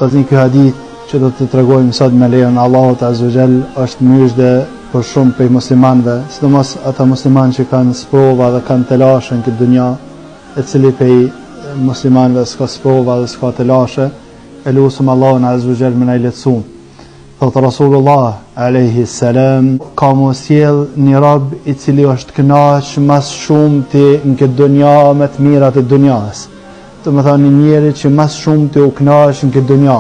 Do të një ky hadith që do të tregojmë sot me lejen e Allahut Azza wa Jall është myshde për shumë prej muslimanëve, sidomos ata muslimanë që kanë sprova dhe kanë telashe në këtë dunja, e cili prej muslimanëve s'ka sprova dhe s'ka telashe, e lutem Allahun Azza wa Jall më na lehtësoj. Thot Rasulullah alayhi salam, ka mos sjell një rob i cili është kënaq mas shumë ti në këtë dunja me të mirat e dunjas. Do të thonë një njeri që mas shumë ti u kënaq në këtë dunja.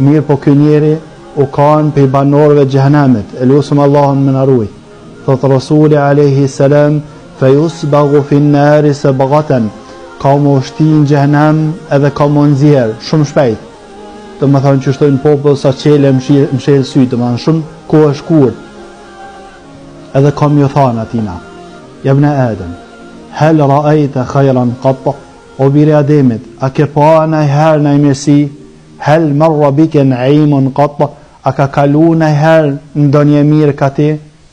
Mirë po ky njeri u kanë për banorëve të xhehenamit. E lutem Allahun më na ruaj. Thot Rasuli alayhi salam, fa yusbaghu fi an-nar sabghatan. Ka mos shtin në xhehenam edhe ka mos nxjerr shumë shpejt. Do më thonë që shtojnë popull sa qele mshel sy, do më thonë shumë ku është kur. Edhe kam ju thanë atina, jabna Adem, hel raajta khajran qatta, o biri Ademit, a ke pa najher në mirësi, hel marra bike naimun qatta, a ka kalu najher në donje mirë ka ti,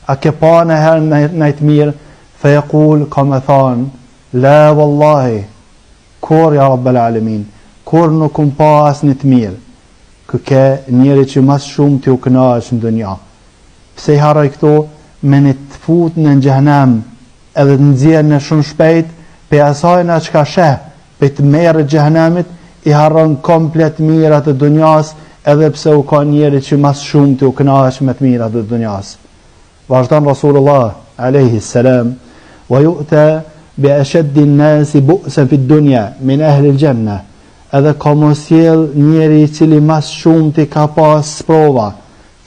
a ke pa najher najt mirë, fe jekul, ka me thanë, la wallahi, kur ja Rabbel Alemin, kur nuk kum pa as një të mirë, ke njeri që mas shumë t'ju kënaq në dunja. Pse i harroj këto? Me në të fut në xhehenam edhe të nxjerrë në shumë shpejt, pe asaj na çka sheh, pe të merrë xhehenamit, i harron komplet mirat e dunjas, edhe pse u ka njeri që mas shumë t'ju kënaq me të mirat e dunjas. Vazhdon Rasulullah alayhi salam, wa yu'ta bi ashaddi an-nasi bu'san fi ad-dunya min ahli al-janna. Edhe ka mos sjell njeri i cili mas shumë ti ka pas sprova,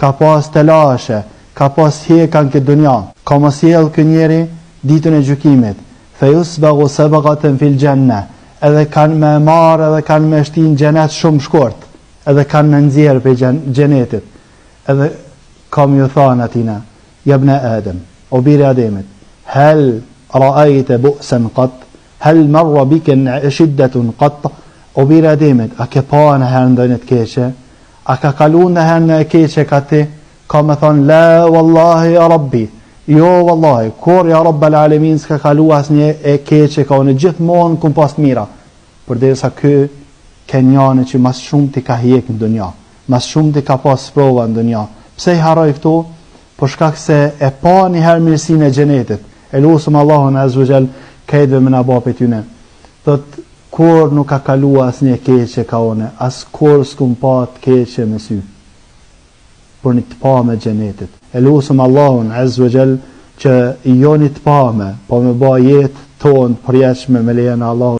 ka pas telashe, ka pas heka në këtë dunja. Ka mos sjell ky njeri ditën e gjykimit. Fa yusbaghu sabghatan fil janna. Edhe kanë me marr edhe kanë me shtin xhenet shumë shkurt. Edhe kanë me nxjerr pe xhenetit. Edhe kam ju thënë atina, jabna Adem, o biri Ademit, hal ra'ayta bu'san qat? Hal marra bika shiddatun qat? O biri Ademit, a ke pa në herë ndonjë të keqe? A ka kalu në herë në e keqe ka ti? Ka me thonë, la wallahi ya Rabbi, jo wallahi, kur ja Rabbel Alemin s'ka kalu as një e keqe, ka unë gjithmonë kum pas mira. Përderisa ky kenjani që mas shumë ti ka hjek në dunja, mas shumë ti ka pas sprova në dunja. Pse i harroj këtu? Për shkak se e pa një herë mirësinë e xhenetit. E lutem Allahun Azza wa Jall këtëve më na bapet tyne. Thot kur nuk ka kalu as një keqe ka one, as kur s'kum pa të keqe me sy, për një të pa me xhenetit. E lutem Allahun Azza wa Jall që jo një të pa me, po me ba jetë tonë përjetshme me lejen e Allahut.